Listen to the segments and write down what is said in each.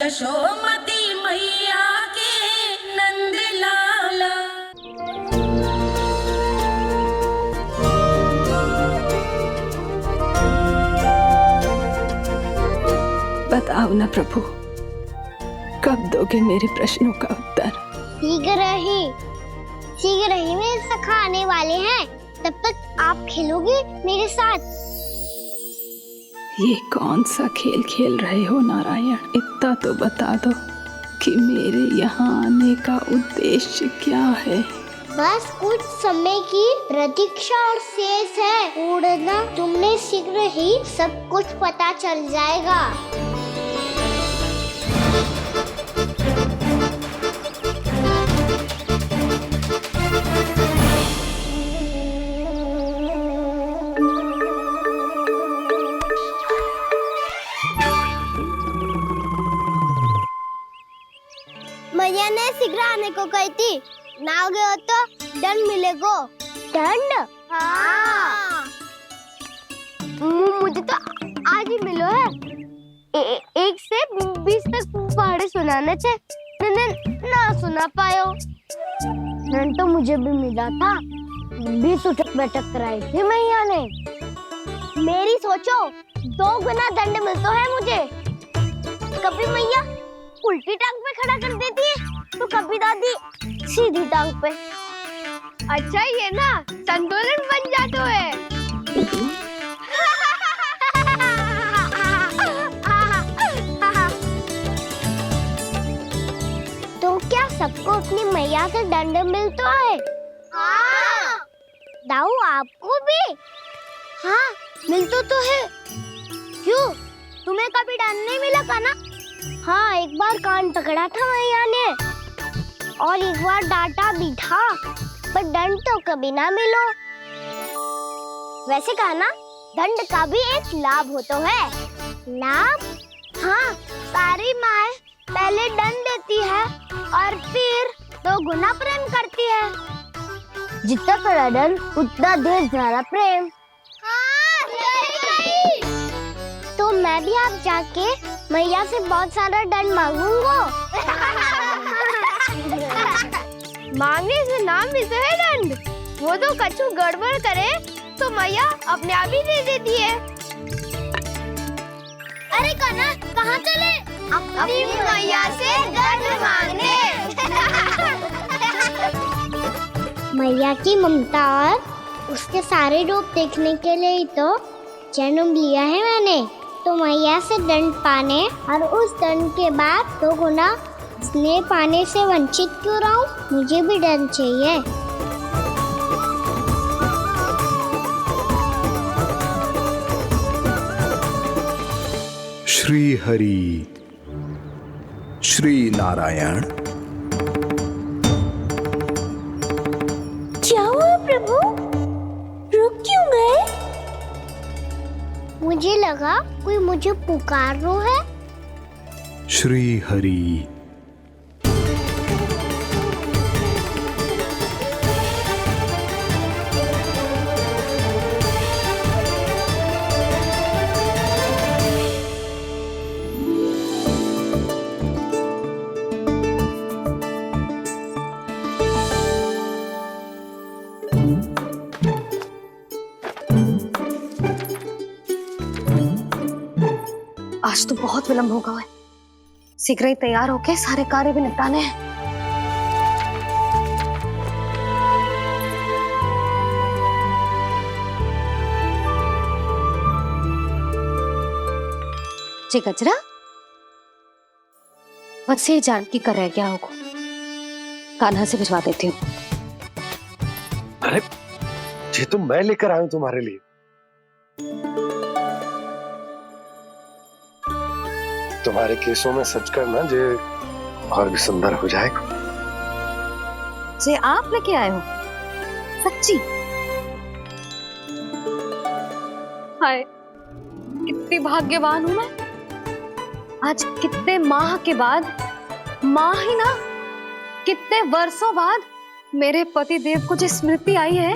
यशोमती मैया के नंद लाला। बताओ ना प्रभु, कब दोगे मेरे प्रश्नों का उत्तर? शीघ्र ही मेरे सखा आने वाले हैं, तब तक आप खेलोगे मेरे साथ। ये कौन सा खेल खेल रहे हो नारायण? इतना तो बता दो कि मेरे यहाँ आने का उद्देश्य क्या है? बस कुछ समय की प्रतीक्षा और शेष है। उड़ना तुमने शीघ्र ही सब कुछ पता चल जाएगा। मैया ने शीघ्र आने को कही थी, ना हो गए हो तो दंड मिलेगा। दंड? हाँ। मुझे तो आज ही मिलो है। 1 से 20 तक पहाड़े सुनाने चे, ना सुना पायो। दंड तो मुझे भी मिला था, 20 उठक बैठक कराई थी मैया ने। मेरी सोचो, 2 गुना दंड मिलता है मुझे। कभी मैया उल्टी टांग पे खड़ा कर देती है, तो कभी दादी सीधी टांग पे। अच्छा ये ना संतुलन बन जाता है। तो क्या सबको अपनी मैया से दंड मिलता है? हाँ। दाऊ आपको भी? हाँ मिलता तो है। क्यों, तुम्हें कभी दंड नहीं मिला का ना? हाँ, एक बार कान पकड़ा था मैया ने और एक बार डांटा भी था, पर दंड तो कभी ना मिलो। वैसे कहा ना, दंड का भी एक लाभ होता है। लाभ? हाँ, सारी माँ पहले दंड देती है और फिर 2 गुना प्रेम करती है। जितना बड़ा दंड उतना ढेर सारा प्रेम। हाँ, सही। तो मैं भी आप जाके मैया से बहुत सारा दंड मांगूंगा। मांगने से नाम भी तो है दंड। वो तो कछु गड़बड़ करे तो मैया अपने आप ही दे देती है। अरे कना, कहाँ चले? अपनी मैया से दंड मांगने। मैया की ममता और उसके सारे रूप देखने के लिए ही तो जन्म लिया है मैंने। तो मैया से दंड पाने और उस दंड के बाद 2 गुना स्नेह पाने से वंचित क्यों रहूं? मुझे भी दंड चाहिए। श्री हरि, श्री नारायण। क्या हुआ प्रभु? रुक क्यों गए? मुझे लगा कोई मुझे पुकार रहा है। श्री हरि। आज तो बहुत विलंब होगा है। शीघ्र ही तैयार होके सारे कार्य भी निपटाने हैं। जी गजरा, बस ये जानकी कर रहे क्या होगा, कान्हा से भिजवा देती हूँ। अरे ये तो मैं लेकर आया हूं तुम्हारे लिए। तुम्हारे केसों में सच करना जे और भी सुंदर हो जाएगा। जे आप लेके आए हो? सच्ची? हाय, कितनी भाग्यवान हूं मैं। आज कितने माह के बाद, माह ही ना, कितने वर्षों बाद मेरे पति देव को जो स्मृति आई है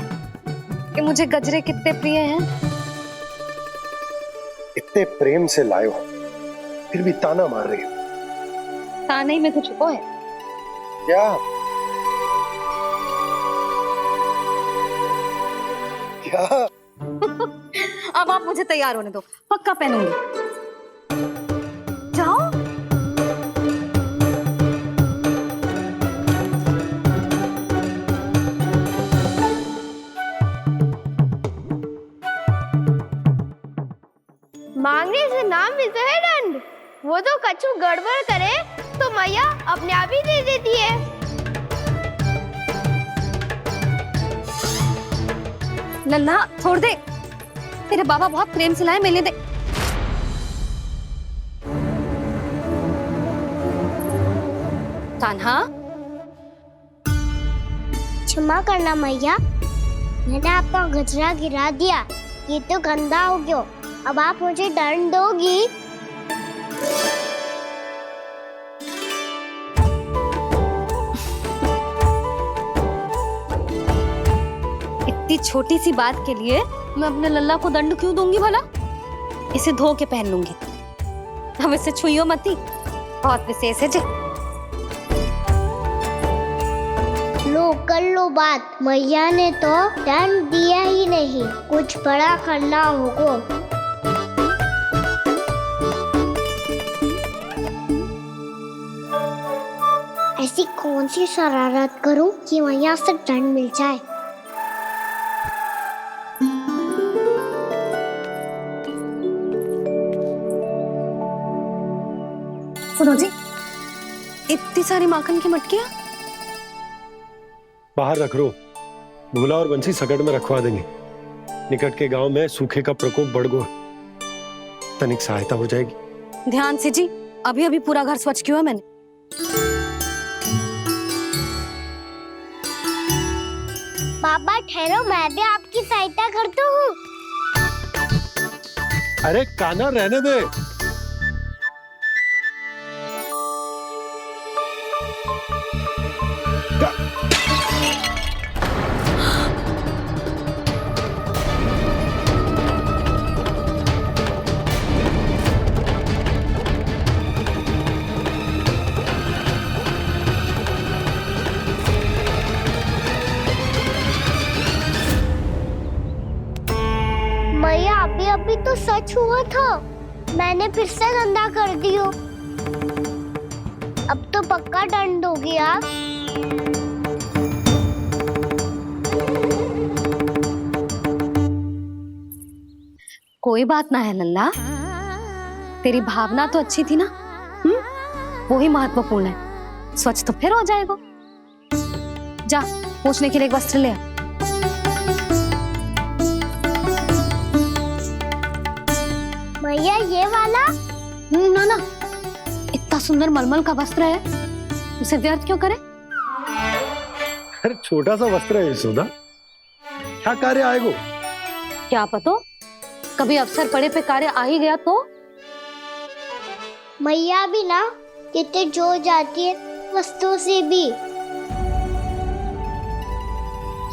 कि मुझे गजरे कितने प्रिय हैं। इतने प्रेम से लाए हो, फिर भी ताना मार रही हो। ताने में तो छुपो है। क्या क्या? अब आप मुझे तैयार होने दो, पक्का पहनूंगी। जाओ। मांगने से ना मिलता है दंड। वो तो कछु गड़बड़ करे तो मैया अपने आप ही दे देती है। लल्ला छोड़ दे, तेरे बाबा बहुत प्रेम से लाए, मिलने दे। कान्हा, क्षमा करना मैया, मैंने आपका गजरा गिरा दिया, ये तो गंदा हो गया। अब आप मुझे दंड दोगी? इतनी छोटी सी बात के लिए मैं अपने लल्ला को दंड क्यों दूंगी भला? इसे धो के पहन लूंगी। हम इसे छुइयो मती, बहुत विशेष है जी। लो कर लो बात, मैया ने तो दंड दिया ही नहीं, कुछ बड़ा करना होगा। ऐसी कौन सी शरारत करूं कि मैया से दंड मिल जाए? सुनो जी, इतनी सारी माखन की मटकियां बाहर रख रो, भूला और बंसी सकट में रखवा देंगे। निकट के गांव में सूखे का प्रकोप बढ़ गया, तनिक सहायता हो जाएगी। ध्यान से जी, अभी अभी पूरा घर स्वच्छ किया है मैंने। पापा ठहरो, मैं भी आपकी सहायता करता हूँ। अरे कान्हा रहने दे। मैया अभी अभी तो सच हुआ था, मैंने फिर से गंदा कर दियो। अब तो पक्का दंड दोगी आप। कोई बात ना है लल्ला, तेरी भावना तो अच्छी थी ना, वो ही महत्वपूर्ण है। स्वच्छ तो फिर हो जाएगा। जा, पूछने के लिए एक वस्त्र ले आ। भैया ये वाला? ना ना, इतना सुंदर मलमल का वस्त्र है, उसे व्यर्थ क्यों करे? अरे छोटा सा वस्त्र है यशोदा, क्या कार्य आएगा? क्या पता, कभी अवसर पड़े पे कार्य आ ही गया तो। मैया भी ना कितने जो जाती है वस्तुओं से भी।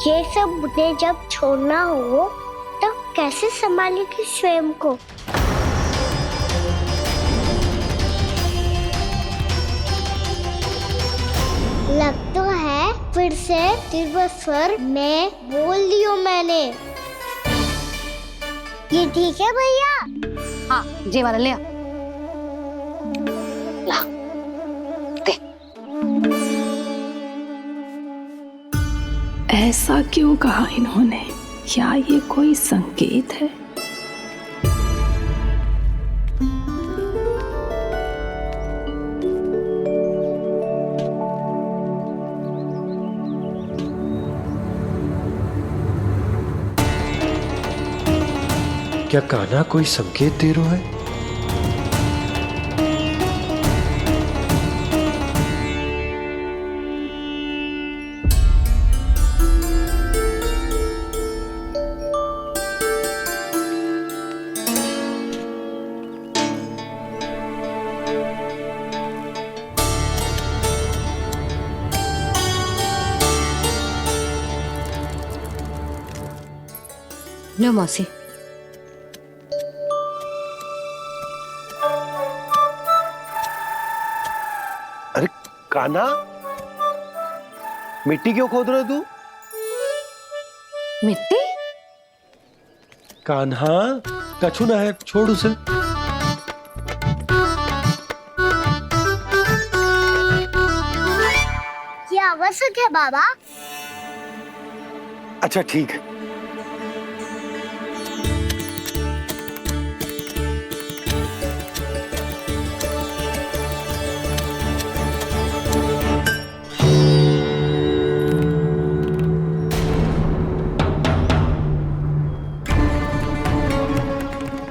ये सब मुझे जब छोड़ना हो तो कैसे संभालेगी स्वयं को? लग तो है फिर से तिरस्वर में बोल दियो मैंने। ये ठीक है भैया? हाँ, ये वाला ले आ। ला, दे। ऐसा क्यों कहा इन्होंने? क्या ये कोई संकेत है? क्या कान्हा कोई संकेत दे रहा है? लो मौसी। कान्हा, मिट्टी क्यों खोद रहे तू? मिट्टी? कान्हा, कछु ना है, छोड़ उसे। ये आवश्यक है बाबा। अच्छा ठीक है।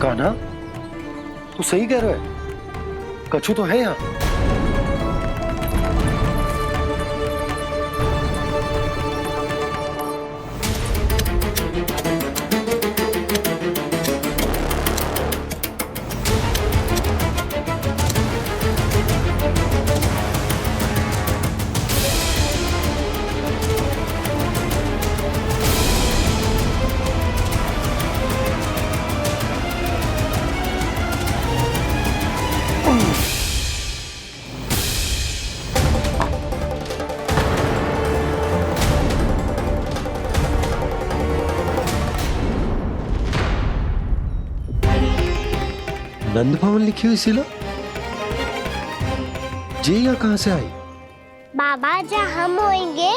कान्हा, तू सही कह रहा है, कछु तो है यहाँ। नंद भवन लिखी हुई सिला, जी यहाँ कहाँ से आई? बाबा जहाँ हम होंगे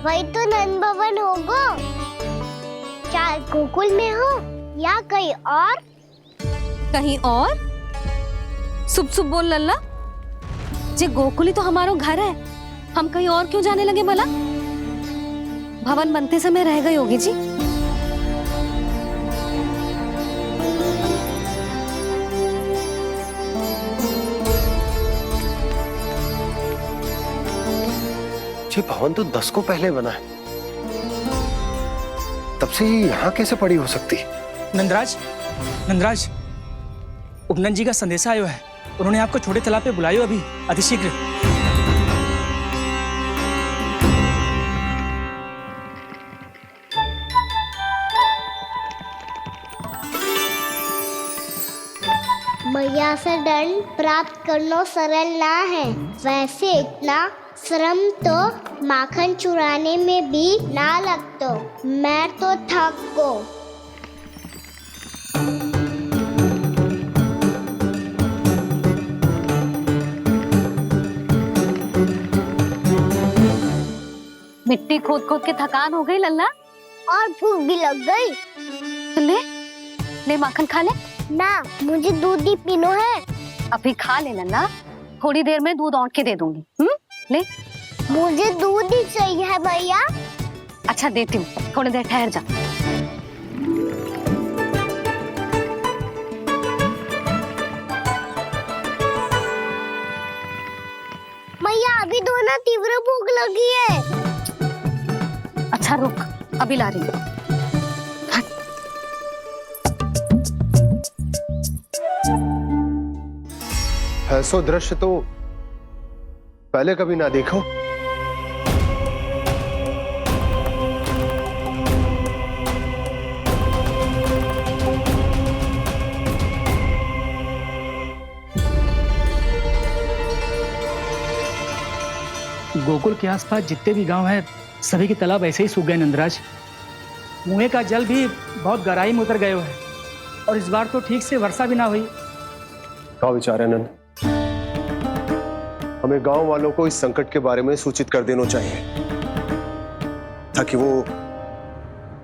वही तो नंद भवन होगा। चाहे गोकुल में हो या कहीं और। कहीं और? सुब सुब बोल लल्ला। जे गोकुली तो हमारो घर है, हम कहीं और क्यों जाने लगे भला? भवन बनते समय रह गई होगी जी। ये भवन तो 10 को पहले बना है, तब से यहाँ कैसे पड़ी हो सकती? नंदराज, नंदराज, उपनंद जी का संदेशा आयो है। उन्होंने आपको छोटे तालाब पे बुलायो अभी, अतिशीघ्र। मैया से दंड प्राप्त करना सरल ना है। वैसे इतना श्रम तो माखन चुराने में भी ना लगतो। मैं तो थक गो। मिट्टी खोद खोद के थकान हो गई लल्ला, और भूख भी लग गई। तो ले ले माखन खा ले। ना, मुझे दूध ही पीनो है। अभी खा ले लल्ला, थोड़ी देर में दूध औंट के दे दूंगी। ले। मुझे दूध ही चाहिए भैया। अच्छा देती हूँ, थोड़ी देर ठहर जा। मैया अभी दोनों तीव्र भूख लगी है। अच्छा रुक, अभी ला रही हूँ। ऐसो दृश्य तो पहले कभी ना देखो। गोकुल के आसपास जितने भी गांव हैं, सभी के तालाब ऐसे ही सूख गए नंदराज। कुएं का जल भी बहुत गहराई में उतर गए है, और इस बार तो ठीक से वर्षा भी ना हुई। क्या विचार है नंद? हमें गांव वालों को इस संकट के बारे में सूचित कर देना चाहिए, ताकि वो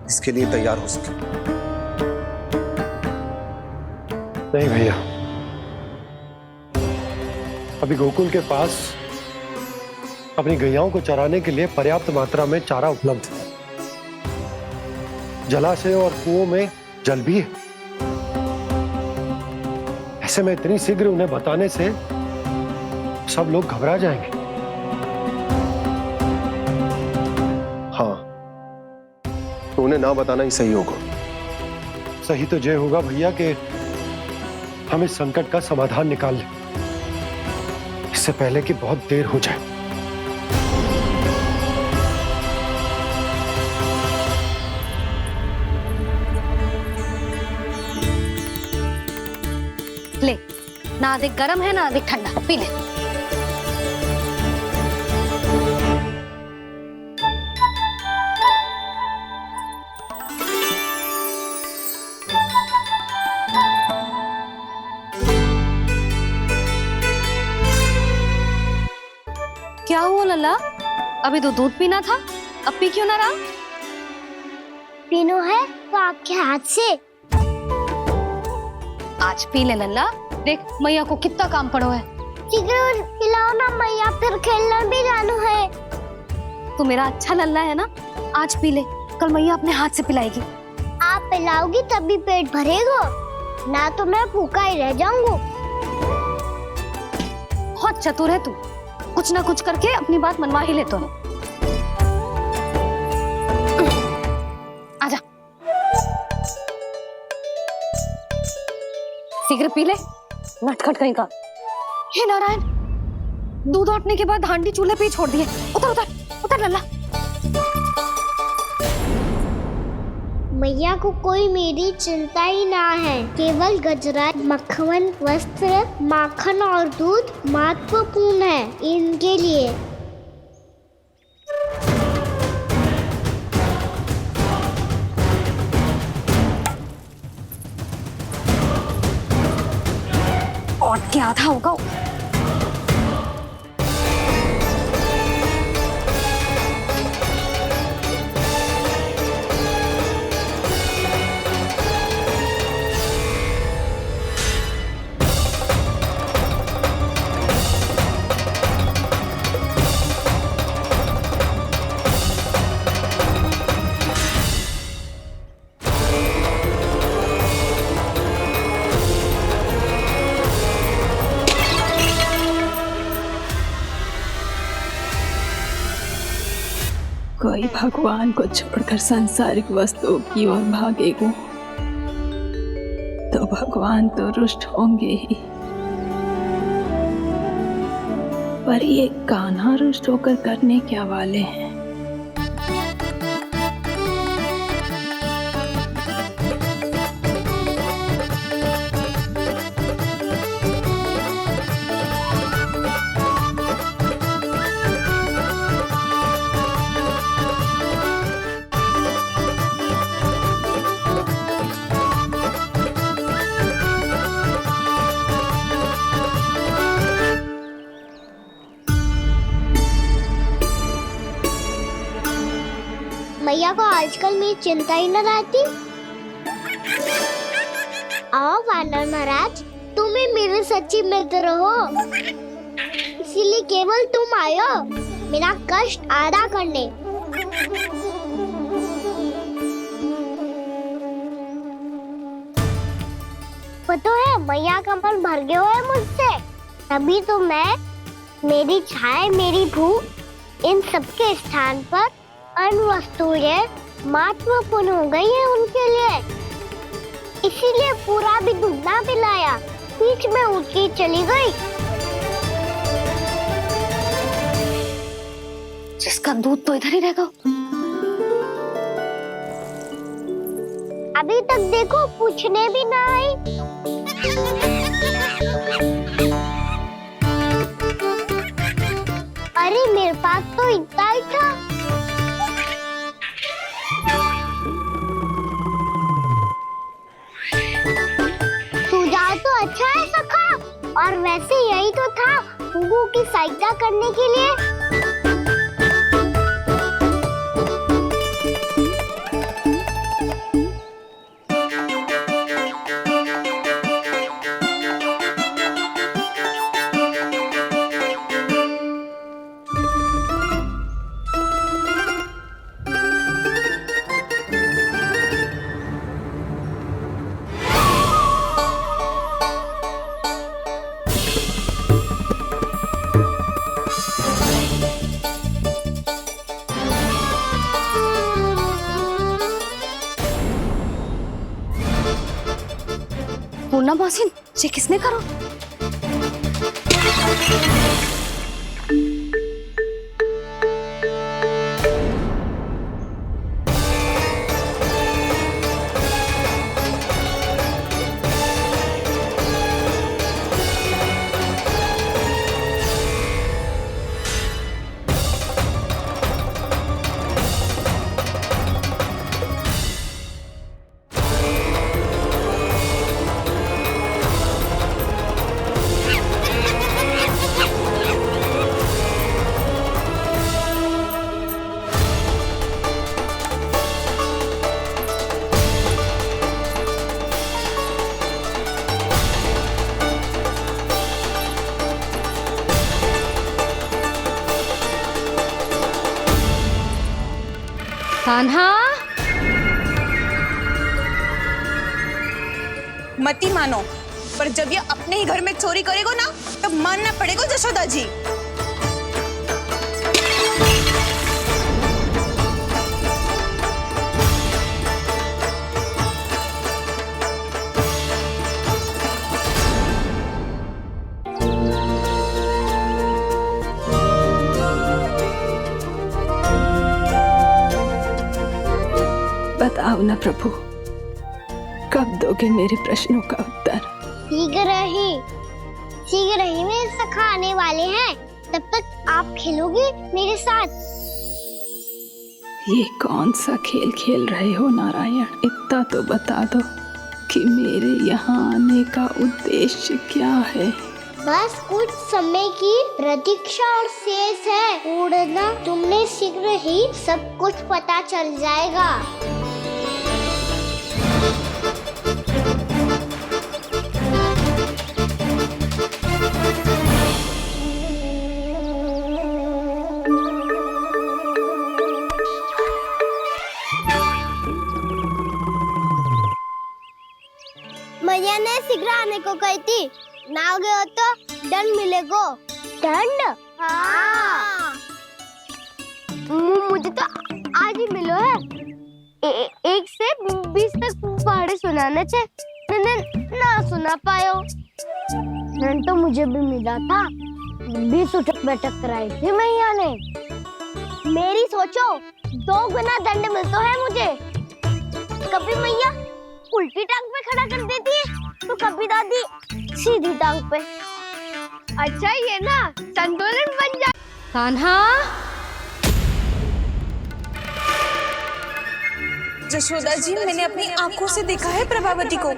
इसके लिए तैयार हो सके। नहीं भैया, अभी गोकुल के पास अपनी गैयाओं को चराने के लिए पर्याप्त मात्रा में चारा उपलब्ध है। जलाशय और कुओं में जल भी है। ऐसे में इतनी शीघ्र उन्हें बताने से सब लोग घबरा जाएंगे। हाँ, तो उन्हें ना बताना ही सही होगा। सही तो ये होगा भैया कि हम इस संकट का समाधान निकाल लें, इससे पहले कि बहुत देर हो जाए। ले, ना अधिक गर्म है ना अधिक ठंडा, पी ले। क्या हुआ लल्ला? अभी तो दूध पीना था, अब पी क्यों ना रहा? पीनो है तो आपके हाथ से। आज पी ले लल्ला, देख मैया को कितना काम पड़ो है। शीघ्र खिलाओ ना मैया, फिर खेलने भी जाना है। तू मेरा अच्छा लल्ला है ना, आज पी ले, कल मैया अपने हाथ से पिलाएगी। आप पिलाओगी तभी पेट भरेगा, ना तो मैं भूखा ही रह जाऊंगा। बहुत चतुर है तू, कुछ ना कुछ करके अपनी बात मनवा ही लेता है। आजा, शीघ्र पी ले, नटखट कहीं का। हे नारायण, दूध औटने के बाद हांडी चूल्हे पे ही छोड़ दिए। उतर उतर उतर लल्ला। मैया को कोई मेरी चिंता ही ना है, केवल गजरा, मक्खन, वस्त्र, माखन और दूध महत्वपूर्ण है इनके लिए। और क्या था होगा? कोई भगवान को छोड़कर सांसारिक वस्तुओं की ओर भागेगा तो भगवान तो रुष्ट होंगे ही, पर ये कान्हा रुष्ट होकर करने क्या वाले हैं? मैया को आजकल मेरी चिंता ही न रहती। आओ वानर महाराज, तुम ही मेरे सच्ची मित्र हो, इसीलिए केवल तुम आयो मेरा कष्ट आधा करने। पता है मैया का मन भर गया है मुझसे, तभी तो मैं, मेरी छाया, मेरी भूख, इन सबके स्थान पर अन्य वस्तुएं महत्वपूर्ण हो गई है उनके लिए। इसीलिए पूरा भी दूध ना पिलाया, बीच में उठ के चली गई। जिसका दूध तो इधर ही रहेगा। अभी तक देखो पूछने भी ना आई। अरे मेरे पास तो इतना ही था। सुझाव तो अच्छा है सखा, और वैसे यही तो था गुगु की सहायता करने के लिए। पूर्णा मौसी, ये किसने करो? कान्हा, मती मानो, पर जब ये अपने ही घर में चोरी करेगो ना, तब मानना पड़ेगा जशोदा जी। बताओ ना प्रभु, कब दोगे मेरे प्रश्नों का उत्तर? शीघ्र ही मेरे सखा आने वाले हैं, तब तक आप खेलोगे मेरे साथ। ये कौन सा खेल खेल रहे हो नारायण? इतना तो बता दो कि मेरे यहाँ आने का उद्देश्य क्या है? बस कुछ समय की प्रतीक्षा और शेष है। उड़ना तुमने शीघ्र ही सब कुछ पता चल जाएगा। मैया ने शीघ्र आने को कही थी, ना हो गए हो तो दंड मिलेगा। दंड? हाँ। मुझे तो आज ही मिलो है। 1 से 20 तक पहाड़े सुनाने चे, ना सुना पायो। दंड तो मुझे भी मिला था, 20 उठक बैठक कराई थी मैया ने। मेरी सोचो, 2 गुना दंड मिलता है मुझे। कभी मैया उल्टी टांग पे खड़ा कर देती है, तो कभी दादी सीधी टांग पे। अच्छा ये ना संतुलन बन जाए। कान्हा, जशोदा जी, मैंने अपनी आंखों से देखा है प्रभावती को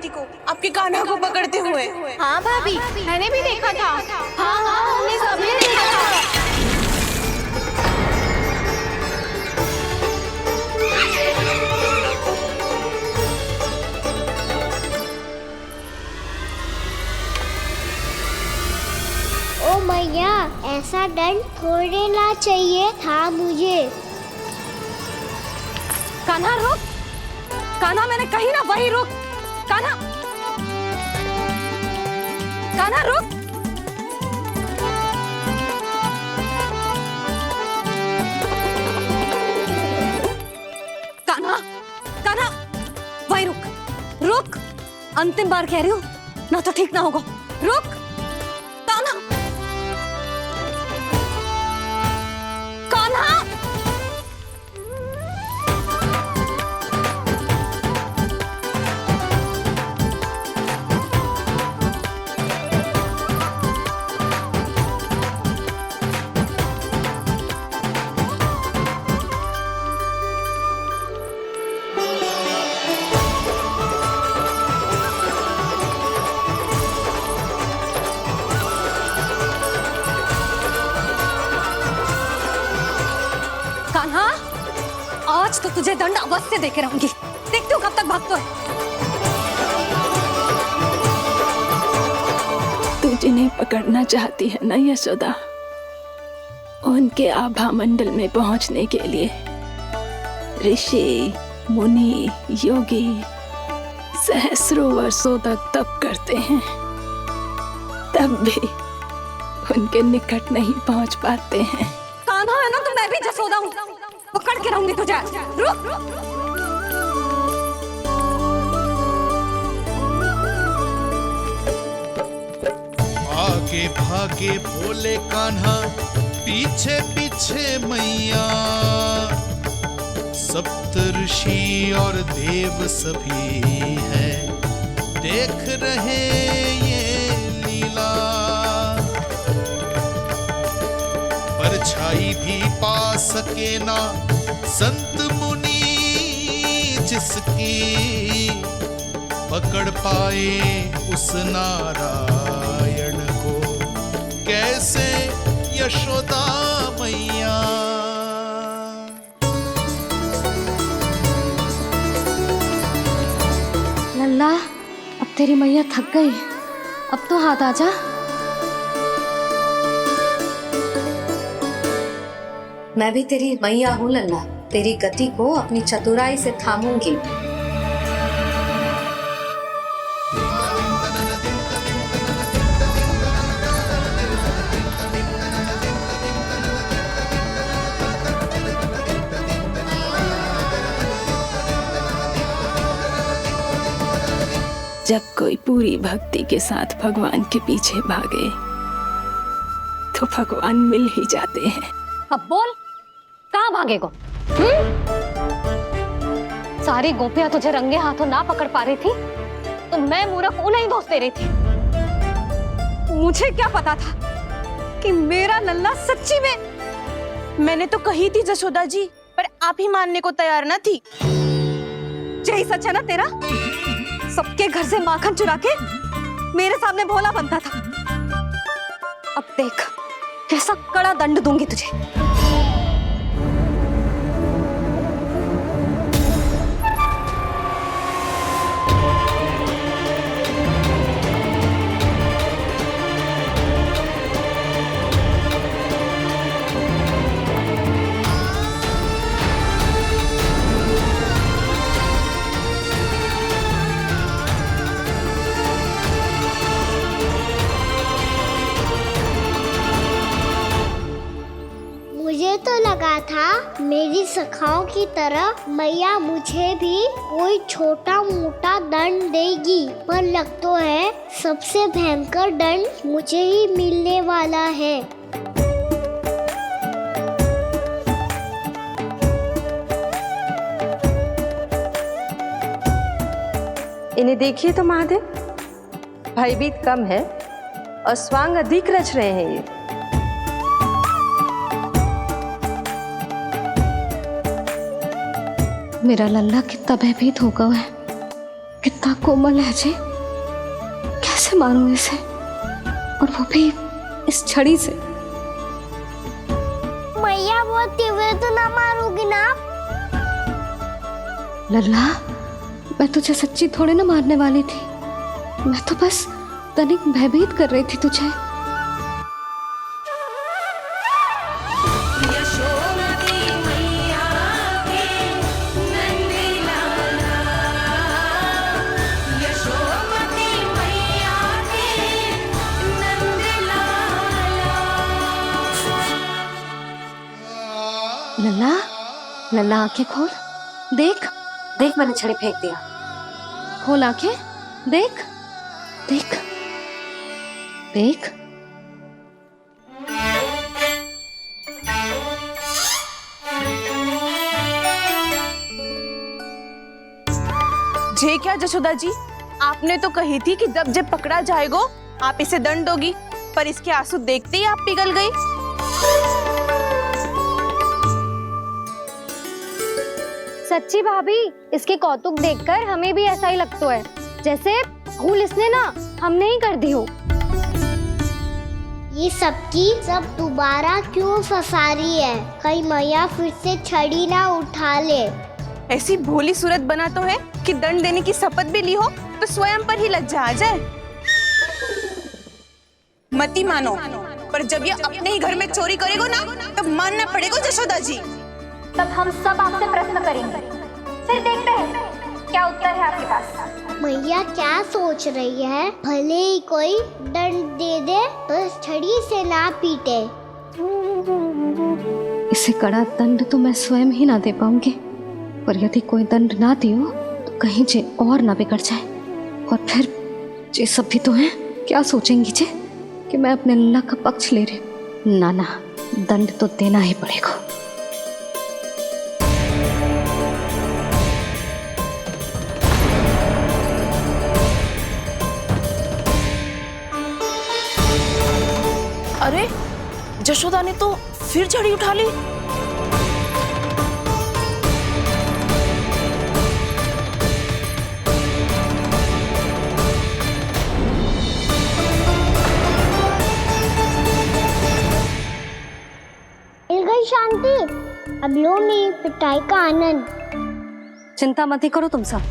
आपके कान्हा को पकड़ते हुए। हाँ भाभी, मैंने भी देखा था। हाँ, हमने सबने देखा था। ओ मैया, ऐसा दंड थोड़े ना चाहिए था मुझे। कान्हा रुक, कान्हा मैंने कही ना वही रुक। कान्हा, कान्हा रुक। कान्हा, कान्हा वही रुक, रुक। अंतिम बार कह रही हूँ, ना तो ठीक ना होगा। रुक कान्हा, कान्हा। कान्हा, आज तो तुझे दंड अवश्य देके रहूंगी। देखती हूँ कब तक भागता है। तू जिन्हें पकड़ना चाहती है ना यशोदा, उनके आभा मंडल में पहुंचने के लिए ऋषि, मुनि, योगी सहस्रों वर्षों तक तप करते हैं, तब भी उनके निकट नहीं पहुंच पाते हैं। कान्हा है ना, तो मैं भी जसोदा हूँ, पकड़ के रहूंगी तुझे। रुक। आगे भागे बोले कान्हा, पीछे पीछे मैया। सप्तऋषि और देव सभी हैं, देख रहे ये लीला। परछाई भी पा सके ना संत मुनि, जिसकी पकड़ पाए उस नारायण को, कैसे यशोदा मैया। लल्ला, अब तेरी मैया थक गई, अब तो हाथ आजा। मैं भी तेरी मैया हूँ लल्ला। तेरी गति को अपनी चतुराई से थामूंगी। जब कोई पूरी भक्ति के साथ भगवान के पीछे भागे तो भगवान मिल ही जाते हैं। अब बोल, कहाँ भागेगा? सारी गोपियां तुझे रंगे हाथों ना पकड़ पा रही थी तो मैं मूर्ख उन्हें ही दोष दे रही थी। मुझे क्या पता था कि मेरा लल्ला सच्ची में। मैंने तो कही थी जशोदा जी, पर आप ही मानने को तैयार न थी। यही सच है ना तेरा? सबके घर से माखन चुरा के मेरे सामने भोला बनता था। अब देख कैसा कड़ा दंड दूंगी तुझे। मुझे तो लगा था मेरी सखाओं की तरह मैया मुझे भी कोई छोटा मोटा दंड देगी, पर लग तो है सबसे भयंकर दंड मुझे ही मिलने वाला है। इन्हें देखिए तो महादेव, भयभीत कम है और स्वांग अधिक रच रहे हैं ये। मेरा लल्ला कितना भयभीत होगा है, कितना कोमल है जी। कैसे मारूं इसे, और वो भी इस छड़ी से। मैया बोलते हुए तो ना मारोगी ना? लल्ला, मैं तुझे सच्ची थोड़ी ना मारने वाली थी। मैं तो बस तनिक भयभीत कर रही थी तुझे। लल्ला, लल्ला आंखें खोल, देख देख मैंने छड़ी फेंक दिया। खोल आंखें, देख देख देख। जे क्या जशोदा जी, आपने तो कही थी कि जब जब पकड़ा जाएगा आप इसे दंड दोगी, पर इसके आंसू देखते ही आप पिघल गई। सच्ची भाभी, इसके कौतुक देखकर हमें भी ऐसा ही लगता है जैसे भूल इसने ना हमने ही कर दी हो। ये सबकी सब दोबारा क्यों फंसा रही है? कहीं मैया फिर से छड़ी ना उठा ले। ऐसी भोली सूरत बना तो है कि दंड देने की शपथ भी ली हो तो स्वयं पर ही लज्जा आ जाए। मती मानो, पर जब ये अपने ही घर में चोरी करेगा ना तब मानना पड़ेगा जशोदा जी। तब हम सब आपसे प्रश्न करेंगे, फिर देखते हैं क्या उत्तर है आपके पास। मैया क्या सोच रही है? भले ही कोई दंड दे दे, बस छड़ी से ना पीटे। इसे कड़ा दंड तो मैं स्वयं ही ना दे पाऊंगी, पर यदि कोई दंड ना दियो तो कहीं जे और ना बिगड़ जाए। और फिर जे सब भी तो हैं, क्या सोचेंगी जे कि मैं अपने लल्ला का पक्ष ले रही। ना ना, दंड तो देना ही पड़ेगा। अरे जशोदा ने तो फिर छड़ी उठा ली। मिल गई शांति, अब लो मेरी पिटाई का आनंद। चिंता मत ही करो तुम सब,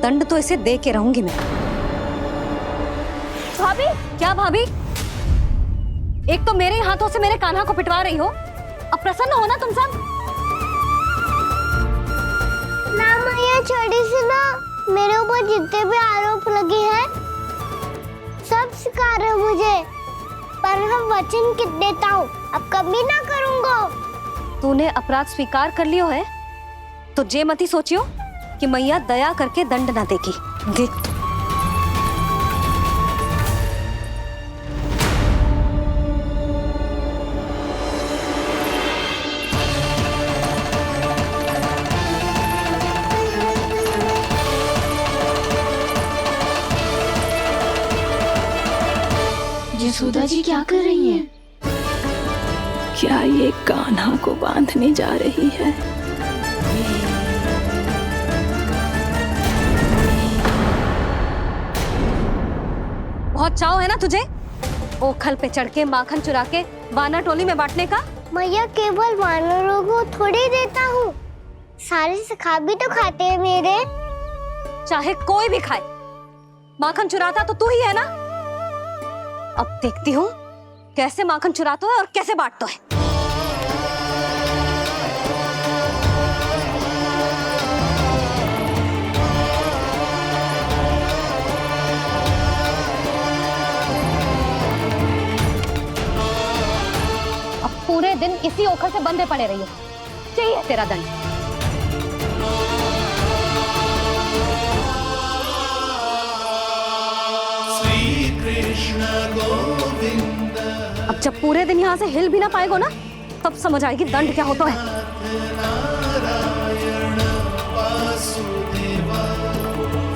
दंड तो इसे दे के रहूंगी मैं। भाभी, क्या भाभी? एक तो मेरे हाथों से मेरे कान्हा को पिटवा रही हो, अब प्रसन्न हो ना तुम सब? ना मैया छोड़ी सी ना, मेरे ऊपर जितने भी आरोप लगे हैं सब स्वीकार है मुझे, पर मैं वचन कित देता हूँ अब कभी ना करूँगा। तूने अपराध स्वीकार कर लियो है तो जे मती सोचियो कि मैया दया करके दंड ना देगी। देख यशोदा जी क्या कर रही हैं? क्या ये कान्हा को बांधने जा रही है? बहुत चाव है ना तुझे ओखल पे चढ़ के माखन चुरा के वानर टोली में बांटने का? मैया केवल वानरों को थोड़ी देता हूँ, सारे सखा भी तो खाते हैं मेरे। चाहे कोई भी खाए, माखन चुराता तो तू ही है ना। अब देखती हूँ कैसे माखन चुराता है और कैसे बांटता है। अब पूरे दिन इसी ओखल से बंधे पड़े रहिए, चाहिए तेरा दंड। अब जब पूरे दिन यहाँ से हिल भी ना पाएगो ना, तब समझ आएगी दंड क्या होता है।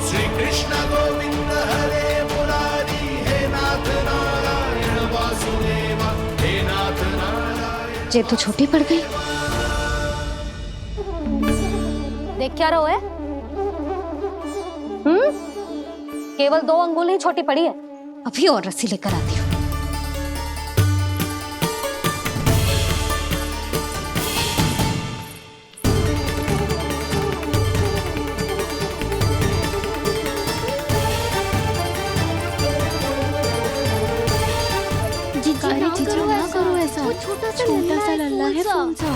श्री कृष्ण गोविंद हरे मुरारी, हे नाथ नारायण वासुदेवा, हे नाथ नारायण। जे तू छोटी पड़ गई, देख क्या रहो है? केवल 2 अंगुल ही छोटी पड़ी है, अभी और रस्सी लेकर आती हूँ। ना करो ऐसा, छोटा सा लल्ला है कौन सा?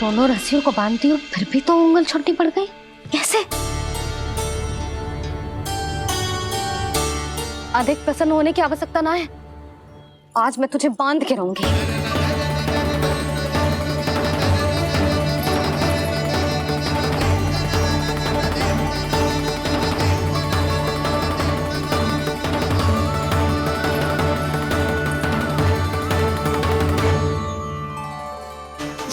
दोनों रस्सियों को बांधती हूँ फिर भी तो उंगल छोटी पड़ गई, कैसे? अधिक प्रसन्न होने की आवश्यकता ना है, आज मैं तुझे बांध के रहूंगी।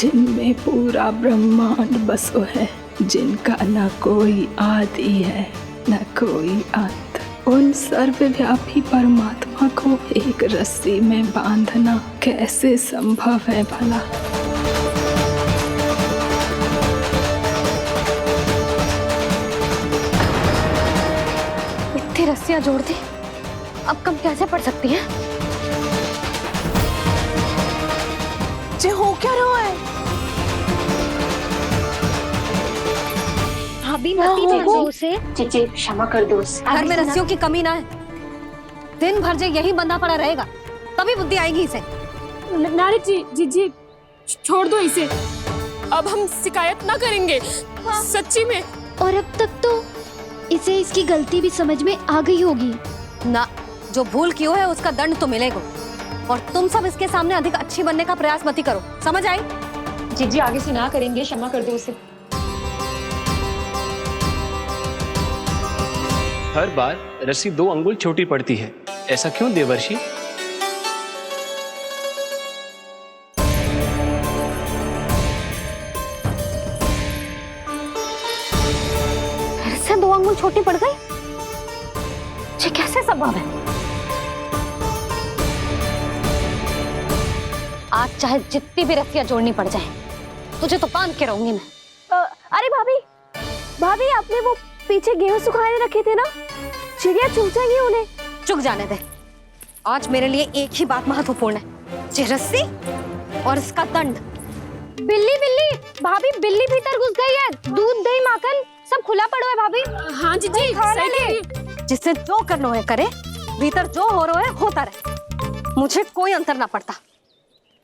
जिनमें पूरा ब्रह्मांड बसो है, जिनका न कोई आदि है न कोई अंत, उन सर्वव्यापी परमात्मा को एक रस्सी में बांधना कैसे संभव है भला? इतनी रस्सियां जोड़ दी, अब कम कैसे पड़ सकती हैं? जे हो क्या रहा है? भाभी मती देखो उसे। जीजी क्षमा कर दो उसे। घर में रस्सियों की कमी ना है, दिन भर जे यही बंधा पड़ा रहेगा तभी बुद्धि आएगी इसे। नारी जी छोड़ दो इसे, अब हम शिकायत ना करेंगे। सच्ची में। और अब तक तो इसे इसकी गलती भी समझ में आ गई होगी ना। जो भूल की हो है उसका दंड तो मिलेगा, और तुम सब इसके सामने अधिक अच्छी बनने का प्रयास मत करो, समझ आई? जीजी आगे से ना करेंगे, क्षमा कर दो उसे। हर बार रस्सी 2 अंगुल छोटी पड़ती है, ऐसा क्यों देवर्षि? फिर से 2 अंगुल छोटी पड़ गई? ये कैसे संभव है? आज चाहे जितनी भी रस्सियां जोड़नी पड़ जाए, तुझे तो बांध के रहूंगी मैं। अरे भाभी, भाभी आपने वो पीछे गेहूं सुखाने रखे थे ना, चिड़िया चुग जाएंगी उन्हें। चुक जाने दे। आज मेरे लिए एक ही बात महत्वपूर्ण है, ये रस्सी और इसका दंड। बिल्ली बिल्ली भाभी, बिल्ली भीतर घुस गई है। दूध दही माखन सब खुला पड़ा है भाभी। हाँ जी जी, सही कह रही है। जिससे जो करना है करे, भीतर जो हो रहा है होता रहे, मुझे कोई अंतर ना पड़ता।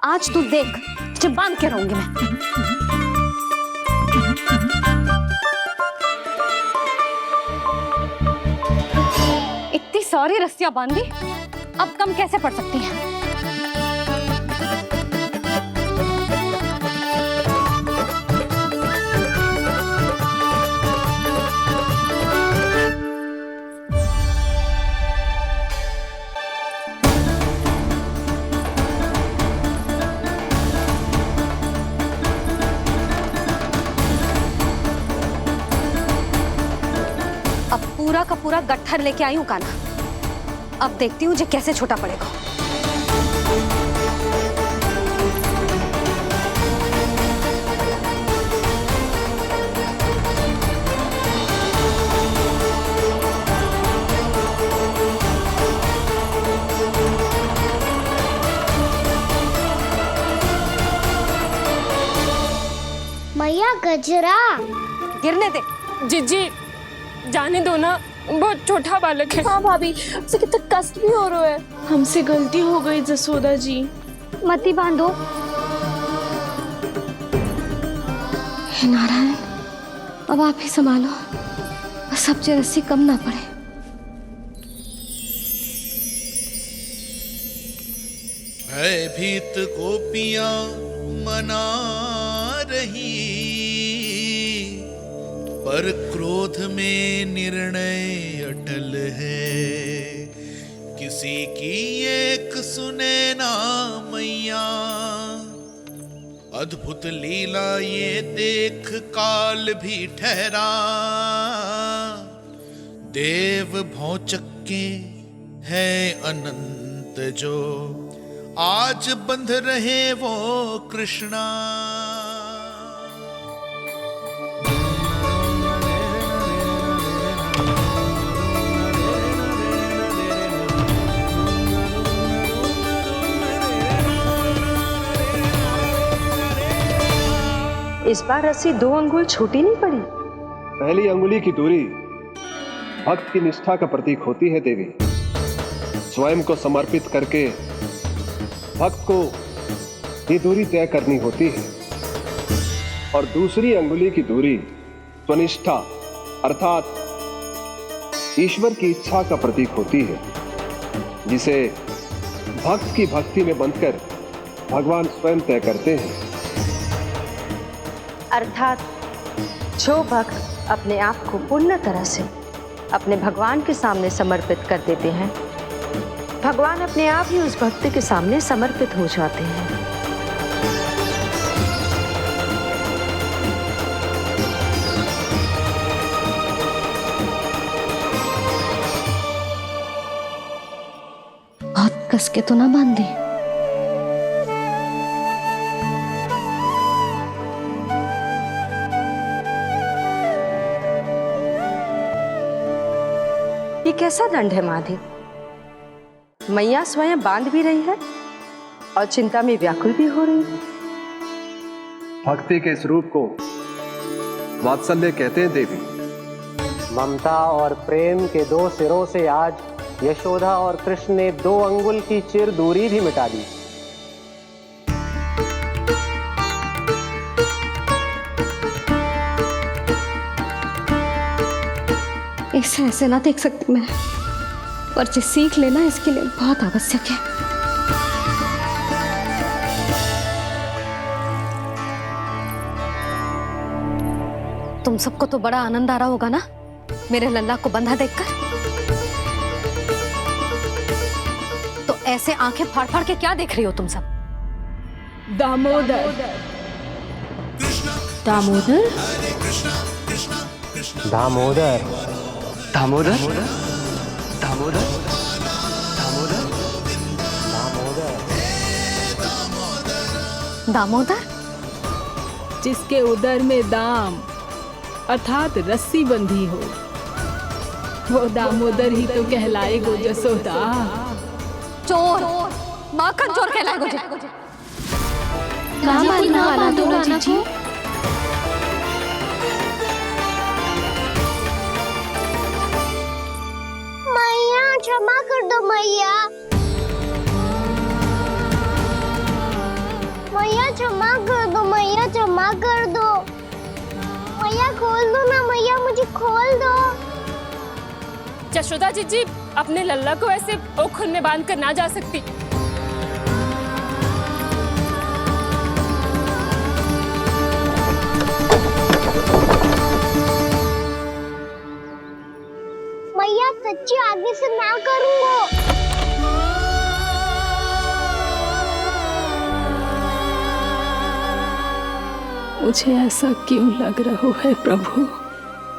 आज तू देख, तुझे बांध के रहूंगी मैं। इतनी सारी रस्सियां बांधी, अब कम कैसे पड़ सकती हैं? अब पूरा का पूरा गट्ठर लेके आई हूं कान्हा। अब देखती हूँ ये कैसे छोटा पड़ेगा। मैया गजरा गिरने दे। जीजी जाने दो ना, बहुत छोटा बालक है। हाँ भाभी, उसे कितना कष्ट भी हो रहा है। हमसे गलती हो गई जसोदा जी। मती बांधो। हे नारायण, अब आप ही संभालो, बस अब ये रस्सी कम ना पड़े। भयभीत गोपियां मना रही, पर क्रोध में निर्णय अटल है। किसी की एक सुने ना मैया, अद्भुत लीला ये देख काल भी ठहरा। देव भौचक्के है अनंत जो, आज बंध रहे वो कृष्णा। इस बार रस्सी 2 अंगुल छोटी नहीं पड़ी। पहली अंगुली की दूरी भक्त की निष्ठा का प्रतीक होती है देवी। स्वयं को समर्पित करके भक्त को ये दूरी तय करनी होती है। और दूसरी अंगुली की दूरी स्वनिष्ठा अर्थात ईश्वर की इच्छा का प्रतीक होती है, जिसे भक्त की भक्ति में बंधकर भगवान स्वयं तय करते हैं। अर्थात जो भक्त अपने आप को पूर्ण तरह से अपने भगवान के सामने समर्पित कर देते हैं, भगवान अपने आप ही उस भक्त के सामने समर्पित हो जाते हैं। बहुत कस के तो ना बांधी। ये कैसा दंड है माधे? मैया स्वयं बांध भी रही है और चिंता में व्याकुल भी हो रही है। भक्ति के इस रूप को वात्सल्य कहते हैं देवी। ममता और प्रेम के 2 सिरों से आज यशोदा और कृष्ण ने 2 अंगुल की चिर दूरी भी मिटा दी। इसे ऐसे ना देख सकती मैं, पर जो सीख लेना इसके लिए बहुत आवश्यक है। तुम सबको तो बड़ा आनंद आ रहा होगा ना मेरे लल्ला को बंधा देखकर। तो ऐसे आंखें फाड़ फाड़ के क्या देख रही हो तुम सब? दामोदर। दामोदर? दामोदर। दामोदर? दामोदर? दामोदर? जिसके उदर में दाम अर्थात रस्सी बंधी हो, वो दामोदर ही तो कहलाए गो जसोदा। चोर, माखन चोर कहलाए गो। मैया क्षमा कर दो मैया। मैया क्षमा कर दो, मैया क्षमा कर दो। मैया खोल दो ना मैया, मुझे खोल दो। जशोदा जी अपने लल्ला को ऐसे ओखल में बांध कर ना जा सकती। मैया सच्ची आगे से ना करूंगा। मुझे ऐसा क्यों लग रहा है प्रभु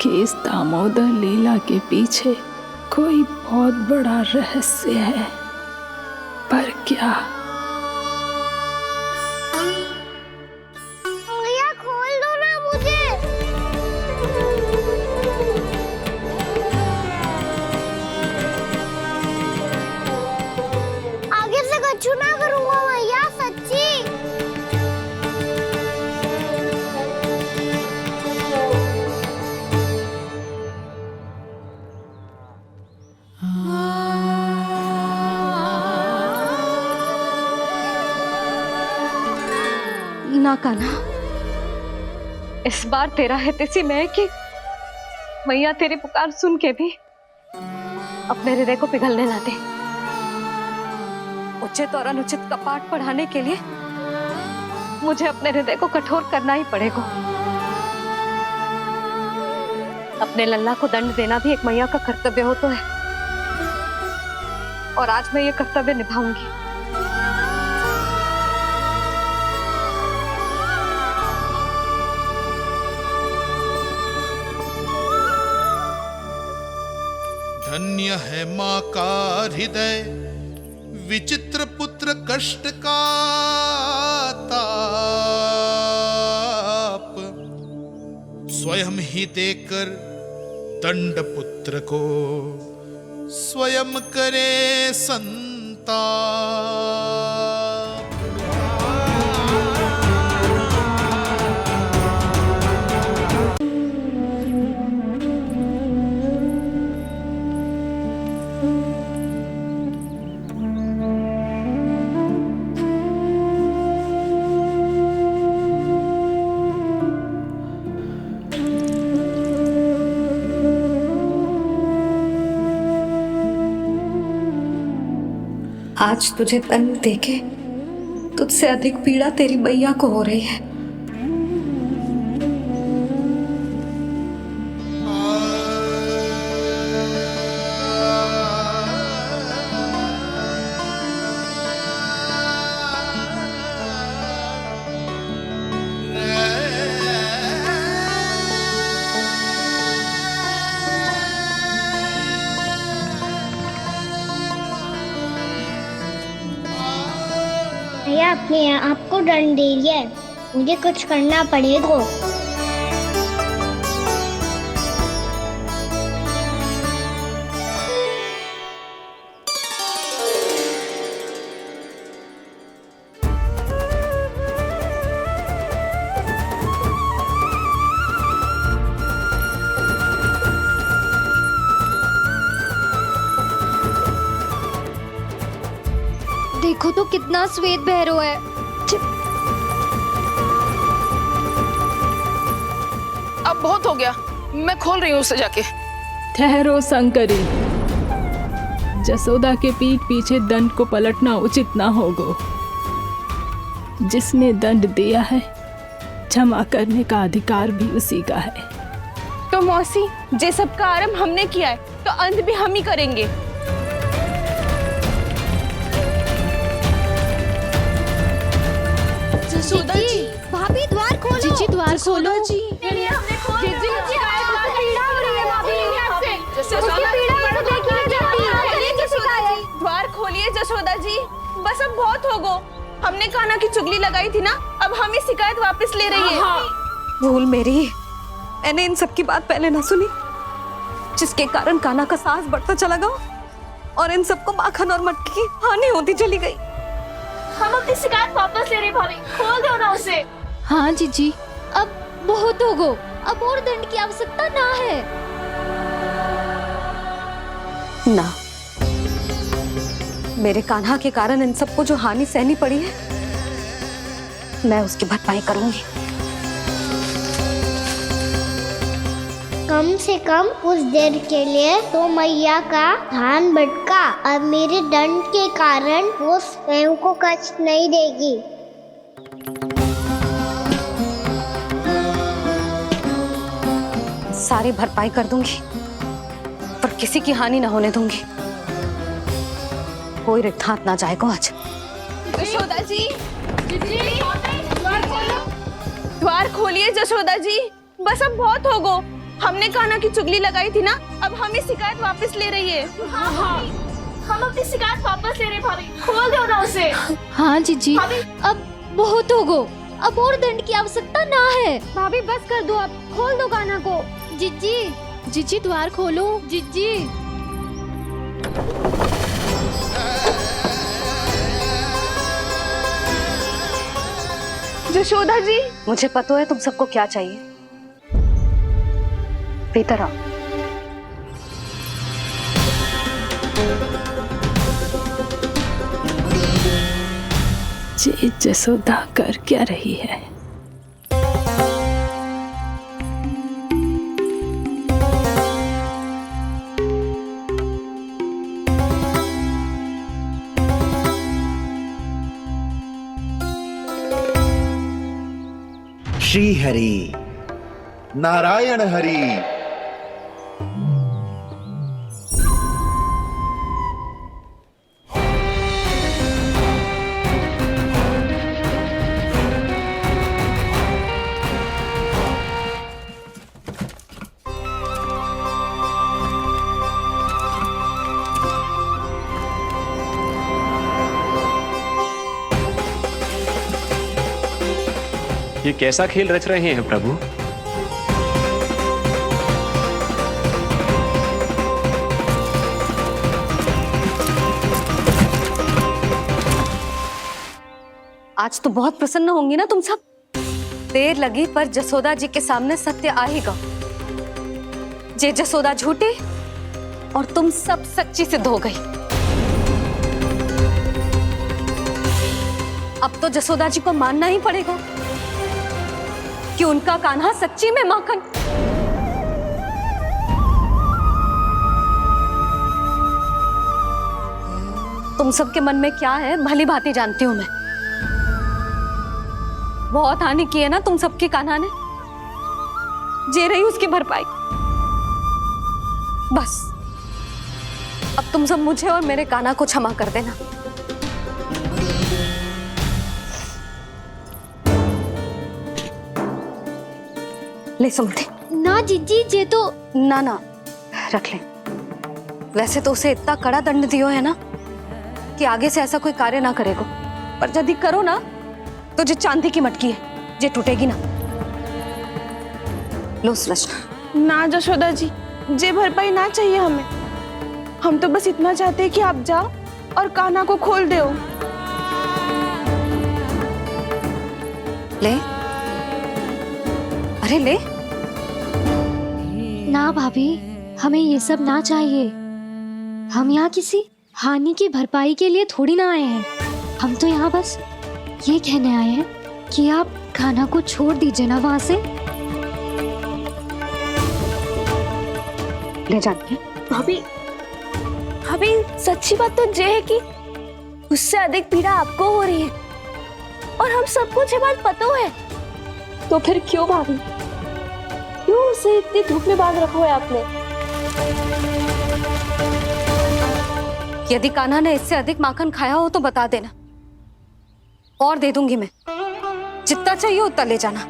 कि इस दामोदर लीला के पीछे कोई बहुत बड़ा रहस्य है, पर क्या? मैया खोल दो ना मुझे। आगे से कछु ना करूंगा मैया, सच्ची। ना कान्हा, इस बार तेरा है तेसी मैं कि मैया तेरी पुकार सुन के भी अपने हृदय को पिघलने ना दे। उचित और अनुचित का पाठ पढ़ाने के लिए मुझे अपने हृदय को कठोर करना ही पड़ेगा। अपने लल्ला को दंड देना भी एक मैया का कर्तव्य हो तो है, और आज मैं ये कर्तव्य निभाऊंगी। धन्य है माँ का हृदय, विचित्र पुत्र कष्ट का ताप, स्वयं ही देकर दंड पुत्र को स्वयं करे संताप। आज तुझे दंड देके तुझसे अधिक पीड़ा तेरी मैया को हो रही है। भैया अपने आपको दंड दे रही है, मुझे कुछ करना पड़ेगा। देखो तो कितना श्वेत भैरव है। अब बहुत हो गया, मैं खोल रही हूँ उसे जाके। ठहरो शंकरी, जसोदा के पीठ पीछे दंड को पलटना उचित ना होगा। जिसने दंड दिया है, क्षमा करने का अधिकार भी उसी का है। तो मौसी, जे सब का आरंभ हमने किया है तो अंत भी हम ही करेंगे। जसोदा जी, भाभी द्वार खोलो। जीजी द्वार खोलो जी। द्वार खोलिए जसोदा जी, बस अब बहुत हो गो। हमने कान्हा की चुगली लगाई थी ना, अब हम ही शिकायत वापस ले रही है। भूल मेरी, मैंने इन सब की बात पहले ना सुनी, जिसके कारण कान्हा का साहस बढ़ता चला गया और इन सबको माखन और मटकी की हानि होती चली गई। हम अपनी शिकायत वापस ले रहे भाभी, खोल दो ना उसे। हाँ जीजी, अब बहुत हो गो, अब और दंड की आवश्यकता ना है। ना, मेरे कान्हा के कारण इन सबको जो हानि सहनी पड़ी है, मैं उसकी भरपाई करूंगी। कम से कम कुछ देर के लिए तो मैया का ध्यान भटका और मेरे दंड के कारण वो स्वयं को कष्ट नहीं देगी। सारी भरपाई कर दूंगी, पर किसी की हानि ना होने दूंगी। कोई रिक्त हाथ ना जाएगा आज। जशोदा जी, द्वार खोलिए जशोदा जी, बस अब बहुत हो गो। हमने कान्हा की चुगली लगाई थी ना, अब हमें शिकायत वापस ले रही है। हाँ, हम अपनी शिकायत वापस ले रहे भाभी, खोल दो ना उसे। हाँ जीजी, अब बहुत हो गो, अब और दंड की आवश्यकता ना है। भाभी बस कर दो, अब खोल दो कान्हा को। जीजी, जीजी द्वार खोलो। जीजी, जशोदा जी, मुझे पता है तुम सबको क्या चाहिए। भीतर आओ। जी जसोदा कर क्या रही है? श्री हरि नारायण हरि। ये कैसा खेल रच रहे हैं प्रभु? आज तो बहुत प्रसन्न होंगी ना तुम सब। देर लगी पर जसोदा जी के सामने सत्य आएगा। जे जसोदा झूठी और तुम सब सच्ची सिद्ध हो गई। अब तो जसोदा जी को मानना ही पड़ेगा कि उनका कान्हा सच्ची में माखन। तुम सबके मन में क्या है भली भांति जानती हूं मैं। बहुत हानि की है ना तुम सबके कान्हा ने, जे रही उसकी भरपाई। बस अब तुम सब मुझे और मेरे कान्हा को क्षमा कर देना। ले सुमति। ना जीजी, जे तो ना ना रख ले। वैसे तो उसे इतना कड़ा दंड दियो है ना कि आगे से ऐसा कोई कार्य ना करेगा, पर यदि करो ना तो जो चांदी की मटकी है जे टूटेगी ना। लो सुलझ। ना जशोदा जी, जे भरपाई ना चाहिए हमें। हम तो बस इतना चाहते हैं कि आप जाओ और कान्हा को खोल दो। ले, अरे ले। ना भाभी, हमें ये सब ना चाहिए। हम यहाँ किसी हानि की भरपाई के लिए थोड़ी ना आए हैं। हम तो यहाँ बस ये कहने आए हैं कि आप कान्हा को छोड़ दीजिए ना वहां से। ले जाती है भाभी, भाभी सच्ची बात तो ये है कि उससे अधिक पीड़ा आपको हो रही है और हम सबको ये बात पता है। तो फिर क्यों भाभी, क्यों उसे इतनी धूप में बांध रखा है आपने? यदि कान्हा ने इससे अधिक माखन खाया हो तो बता देना, और दे दूंगी मैं। जितना चाहिए उतना ले जाना।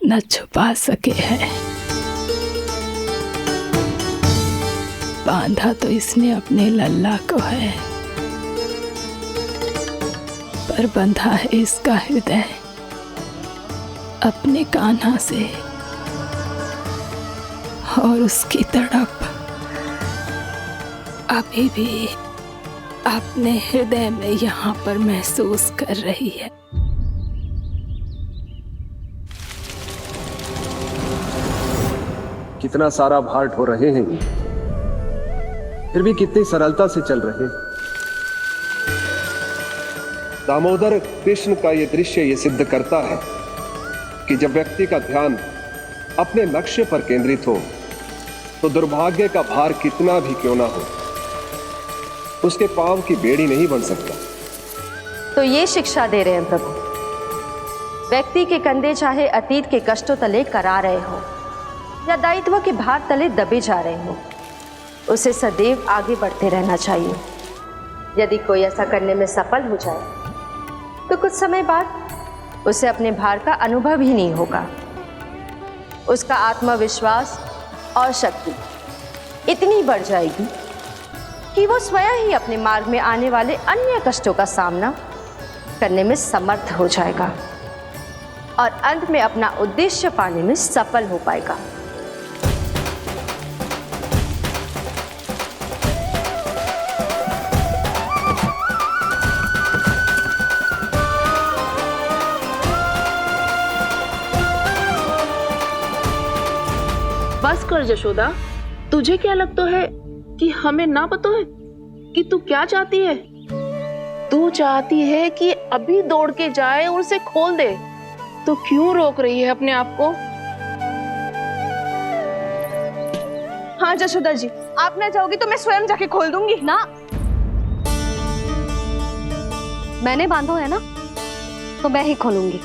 न छुपा सके है, बांधा तो इसने अपने लल्ला को है, पर बंधा है इसका हृदय। अपने कान्हा से और उसकी तड़प अभी भी अपने हृदय में यहाँ पर महसूस कर रही है। कितना सारा भार ढो रहे हैं, फिर भी कितनी सरलता से चल रहे हैं। दामोदर कृष्ण का यह दृश्य ये सिद्ध करता है कि जब व्यक्ति का ध्यान अपने लक्ष्य पर केंद्रित हो तो दुर्भाग्य का भार कितना भी क्यों ना हो, उसके पांव की बेड़ी नहीं बन सकता। तो ये शिक्षा दे रहे हैं प्रभु, व्यक्ति के कंधे चाहे अतीत के कष्टों तले करा रहे हो या दायित्व के भार तले दबे जा रहे हो, उसे सदैव आगे बढ़ते रहना चाहिए। यदि कोई ऐसा करने में सफल हो जाए तो कुछ समय बाद उसे अपने भार का अनुभव ही नहीं होगा। उसका आत्मविश्वास और शक्ति इतनी बढ़ जाएगी कि वो स्वयं ही अपने मार्ग में आने वाले अन्य कष्टों का सामना करने में समर्थ हो जाएगा और अंत में अपना उद्देश्य पाने में सफल हो पाएगा। बस कर यशोदा, तुझे क्या लगता है कि हमें ना पता है कि तू क्या चाहती है? तू चाहती है कि अभी दौड़ के जाए और उसे खोल दे, तो क्यों रोक रही है अपने आप को? हाँ यशोदा जी, आप ना चाहोगी तो मैं स्वयं जाके खोल दूंगी। ना, मैंने बांधो है ना, तो मैं ही खोलूंगी।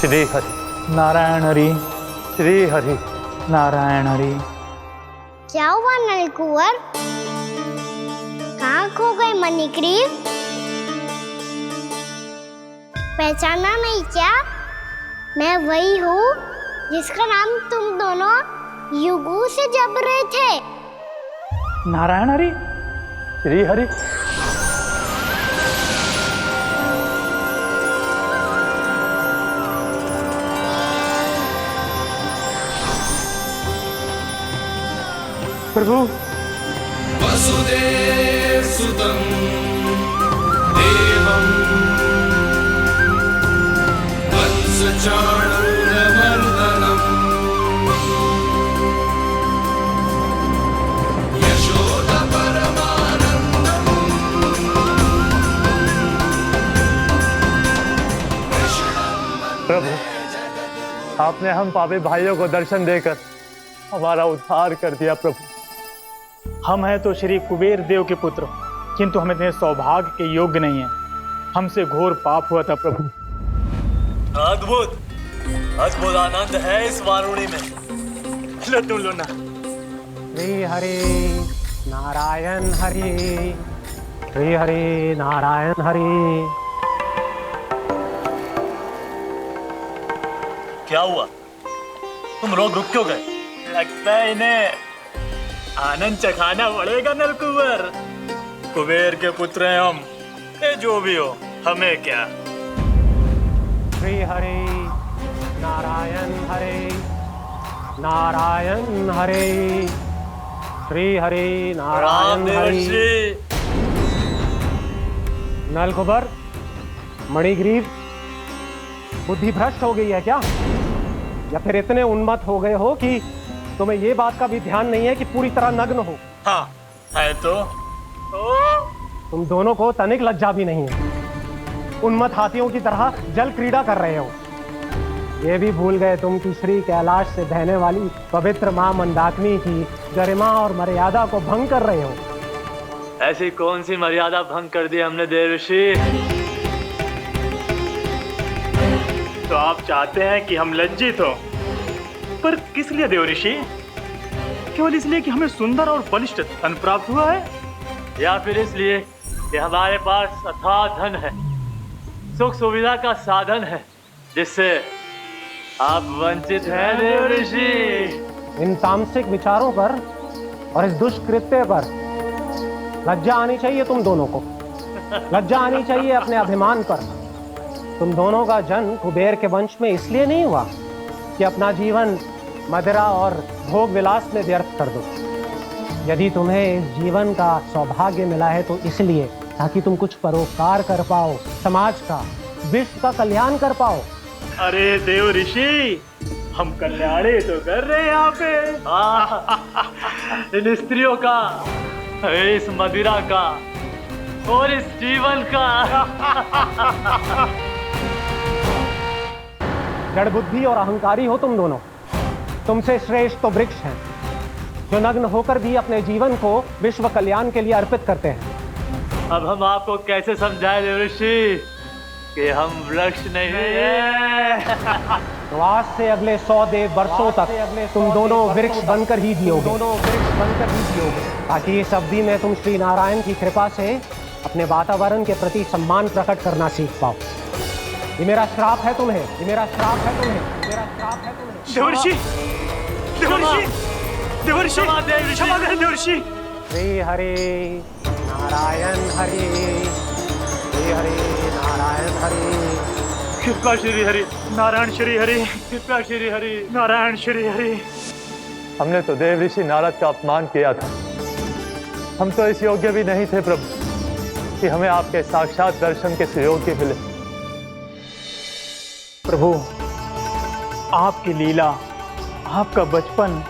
श्री हरि नारायण हरि, श्री हरि नारायण हरि। क्या हुआ नलकुंवर? कहाँ खो गए मणिग्रीव? पहचाना नहीं क्या? मैं वही हूँ जिसका नाम तुम दोनों युगों से जप रहे थे। नारायण हरि, श्री हरि। प्रभु, वसुदेव सुतं देवं वत्सचाणूरमर्दनम् यशोदा परमानन्दम् प्रभु, आपने हम पापी भाइयों को दर्शन देकर हमारा उद्धार कर दिया। प्रभु, हम हैं तो श्री कुबेर देव के पुत्र, किंतु हम इतने सौभाग्य के योग्य नहीं हैं। हमसे घोर पाप हुआ था प्रभु। अद्भुत अद्भुत आनंद है इस वारुणी में। लो तुम लो ना। श्री हरि नारायण हरि, श्री हरि नारायण हरि। क्या हुआ? तुम रोक रुक क्यों गए? लगता है इन्हें आनंद चखाना पड़ेगा नलकुंवर। कुबेर के पुत्र हैं हम, जो भी हो हमें क्या। श्री हरि नारायण हरि, नारायण हरि, श्री हरि नारायण हरि। नलकुंवर, मणिग्रीव, बुद्धि भ्रष्ट हो गई है क्या? या फिर इतने उन्मत्त हो गए हो कि तुम्हें ये बात का भी ध्यान नहीं है कि पूरी तरह नग्न हो। हाँ है तो तुम दोनों को तनिक लज्जा भी नहीं है। उन्मत्त हाथियों की तरह जल क्रीड़ा कर रहे हो। ये भी भूल गए तुम कि श्री कैलाश से बहने वाली पवित्र मां मंदाकिनी की गरिमा और मर्यादा को भंग कर रहे हो। ऐसी कौन सी मर्यादा भंग कर दी हमने देवर्षि? तो आप चाहते हैं कि हम लज्जित हो, पर किस लिए देवर्षि? केवल इसलिए कि हमें सुंदर और बलिष्ठ धन प्राप्त हुआ है, या फिर इसलिए कि हमारे पास अथाह धन है, सुख सुविधा का साधन है, जिससे आप वंचित हैं देवर्षि? इन तामसिक विचारों पर और इस दुष्कृत्य पर लज्जा आनी चाहिए तुम दोनों को। लज्जा आनी चाहिए अपने अभिमान पर। तुम दोनों का जन्म कुबेर के वंश में इसलिए नहीं हुआ कि अपना जीवन मदिरा और भोग विलास में व्यर्थ कर दो। यदि तुम्हें इस जीवन का सौभाग्य मिला है तो इसलिए ताकि तुम कुछ परोपकार कर पाओ, समाज का, विश्व का कल्याण कर पाओ। अरे देव ऋषि, हम कल्याणी तो कर रहे हैं यहाँ पे। इन स्त्रियों का, इस मदिरा का और इस जीवन का। जड़ बुद्धि और अहंकारी हो तुम दोनों। तुमसे श्रेष्ठ तो वृक्ष हैं, जो नग्न होकर भी अपने जीवन को विश्व कल्याण के लिए अर्पित करते हैं। अब हम आपको कैसे समझाएं देवर्षि कि हम वृक्ष नहीं हैं? तो आज से अगले 100 वर्षों तक तुम दोनों वृक्ष बनकर ही जियोगे, ताकि इस अवधि में तुम श्री नारायण की कृपा से अपने वातावरण के प्रति सम्मान प्रकट करना सीख पाओ। ये मेरा श्राप है तुम्हें, ये मेरा श्राप है तुम्हें, मेरा श्राप है तुम्हें। देवर्षि, देवर्षि, देवर्षि, क्षमा करें देवर्षि। श्री हरि नारायण हरि, श्री हरि नारायण हरि। कृपा श्री हरि नारायण, श्री हरि कृपा श्री हरि नारायण, श्री हरि। हमने तो देव ऋषि नारद का अपमान किया था। हम तो इस योग्य भी नहीं थे प्रभु कि हमें आपके साक्षात दर्शन के सुयोग्य मिले। प्रभु, आपकी लीला, आपका बचपन,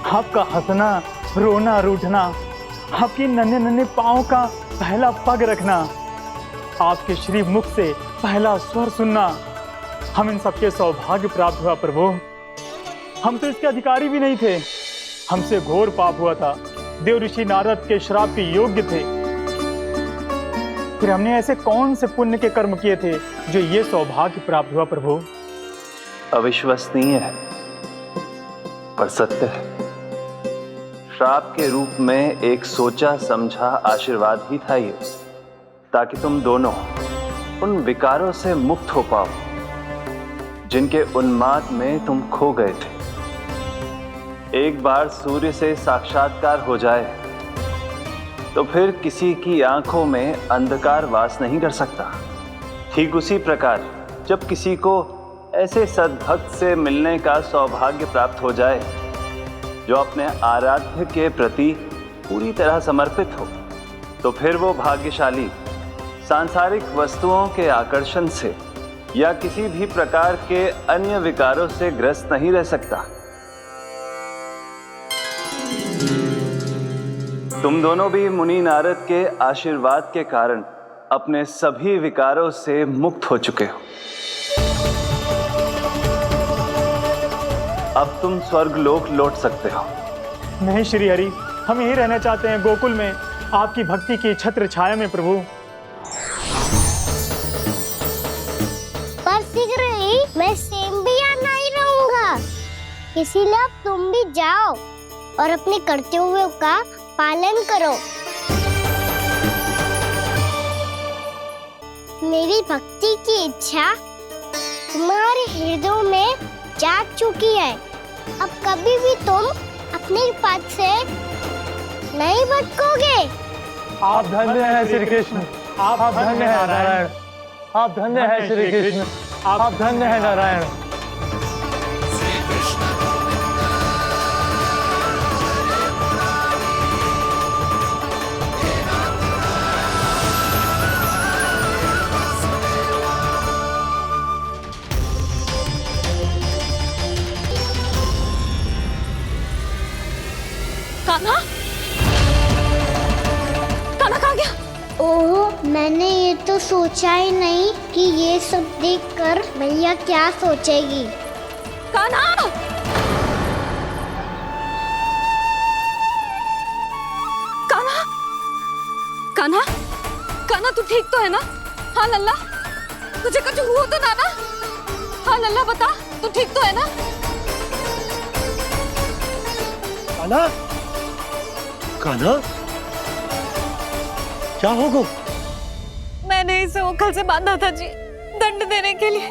आपका हंसना, रोना, रूठना, आपकी नन्हे नन्हे पाँव का पहला पग रखना, आपके श्री मुख से पहला स्वर सुनना, हम इन सबके सौभाग्य प्राप्त हुआ प्रभु। हम तो इसके अधिकारी भी नहीं थे। हमसे घोर पाप हुआ था, देव ऋषि नारद के श्राप के योग्य थे। फिर हमने ऐसे कौन से पुण्य के कर्म किए थे जो ये सौभाग्य प्राप्त हुआ प्रभु? अविश्वसनीय है पर सत्य है। श्राप के रूप में एक सोचा समझा आशीर्वाद ही था ये, ताकि तुम दोनों उन विकारों से मुक्त हो पाओ जिनके उन्माद में तुम खो गए थे। एक बार सूर्य से साक्षात्कार हो जाए तो फिर किसी की आंखों में अंधकार वास नहीं कर सकता। ठीक उसी प्रकार जब किसी को ऐसे सद्भक्त से मिलने का सौभाग्य प्राप्त हो जाए जो अपने आराध्य के प्रति पूरी तरह समर्पित हो, तो फिर वो भाग्यशाली सांसारिक वस्तुओं के आकर्षण से या किसी भी प्रकार के अन्य विकारों से ग्रस्त नहीं रह सकता। तुम दोनों भी मुनि नारद के आशीर्वाद के कारण अपने सभी विकारों से मुक्त हो चुके हो। अब तुम स्वर्गलोक लौट सकते हो। नहीं श्री हरि, हम यहीं रहना चाहते हैं, गोकुल में, आपकी भक्ति की छत्र छाया में प्रभु। पर शीघ्र ही मैं सेम्बिया नहीं रहूंगा, इसीलिए अब तुम भी जाओ और अपने कर्तव्यों का पालन करो। मेरी भक्ति की इच्छा तुम्हारे हृदय में जाग चुकी है। अब कभी भी तुम अपने पद से नहीं भटकोगे। आप धन्य हैं श्री कृष्ण, आप धन्य हैं नारायण, आप धन्य हैं श्री कृष्ण, आप धन्य हैं नारायण। कान्हा, कान्हा कहाँ गया? ओह, मैंने ये तो सोचा ही नहीं कि ये सब देखकर भैया क्या सोचेगी। कान्हा! कान्हा! कान्हा! कान्हा तू ठीक तो है ना? हाँ लल्ला, तुझे कुछ हुआ तो ना? हाँ लल्ला बता, तू ठीक तो है ना? कान्हा, कान्हा, क्या होगा? मैंने इसे ओखल से बांधा था जी, दंड देने के लिए।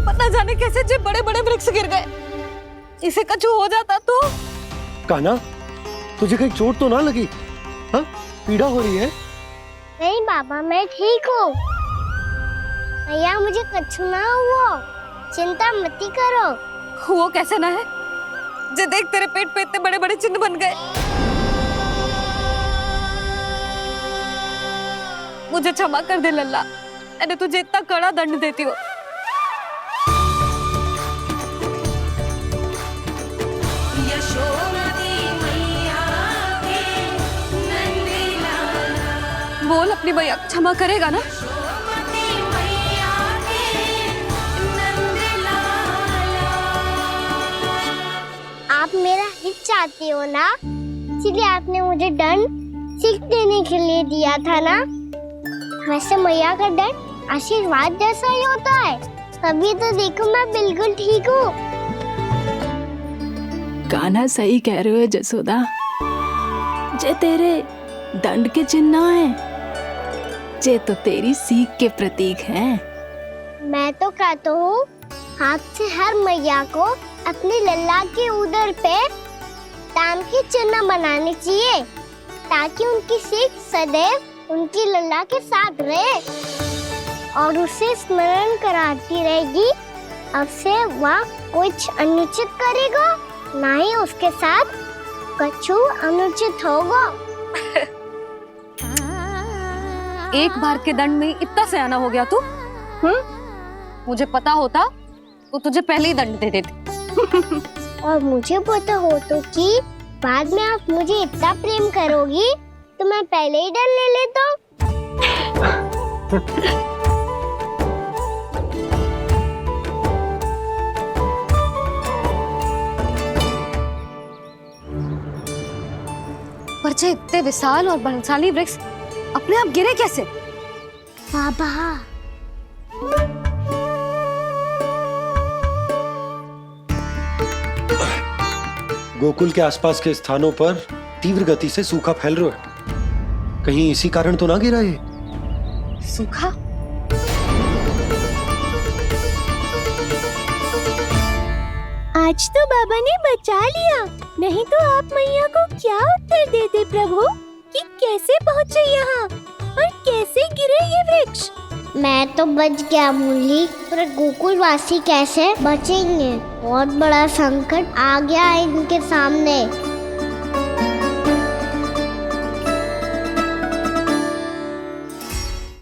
पता जाने कैसे जो बड़े बड़े वृक्ष गिर गए। इसे कुछ हो जाता तो? कान्हा, तुझे कहीं चोट तो ना लगी? हाँ, पीड़ा हो रही है? नहीं बाबा, मैं ठीक हूँ। भैया मुझे कुछ ना हुआ, चिंता मत करो। वो कैसे ना है? जे देख तेरे पेट पे इतने बड़े बड़े चिन्ह बन गए। मुझे क्षमा कर दे लल्ला, मैंने तुझे इतना कड़ा दंड देती हूँ। बोल अपनी भैया क्षमा करेगा ना? आप मेरा हित चाहते हो ना, इसलिए आपने मुझे दंड सीख देने के लिए दिया था ना। वैसे मैया का दंड आशीर्वाद जैसा ही होता है, तभी तो देखो मैं बिल्कुल ठीक हूँ। कान्हा सही कह रहे हो जसोदा, जे तेरे दंड के चिन्ह है, जे तो तेरी सीख के प्रतीक हैं। मैं तो कहता हूँ हाथ से हर मैया को अपने लल्ला के उदर पे ताम के चिन्ह बनाने चाहिए, ताकि उनकी सीख सदैव उनकी लल्ला के साथ रहे और उसे स्मरण कराती रहेगी। अब से वह कुछ अनुचित करेगा, ना ही उसके साथ कुछ अनुचित होगा। एक बार के दंड में इतना सयाना हो गया तू? मुझे पता होता तो तुझे पहले ही दंड दे देती। और मुझे पता हो तो कि बाद में आप मुझे इतना प्रेम करोगी तो मैं पहले ही दंड ले लेता। पर जे इतने विशाल और बलशाली वृक्ष अपने आप गिरे कैसे? बाबा, गोकुल के आसपास के स्थानों पर तीव्र गति से सूखा फैल रहा है। कहीं इसी कारण तो ना गिरा ये? सूखा? आज तो बाबा ने बचा लिया, नहीं तो आप मैया को क्या उत्तर देते प्रभु कि कैसे पहुँचे यहाँ और कैसे गिरे ये वृक्ष? मैं तो बच गया मुरली, पर गोकुल वासी कैसे बचेंगे? बहुत बड़ा संकट आ गया है इनके सामने।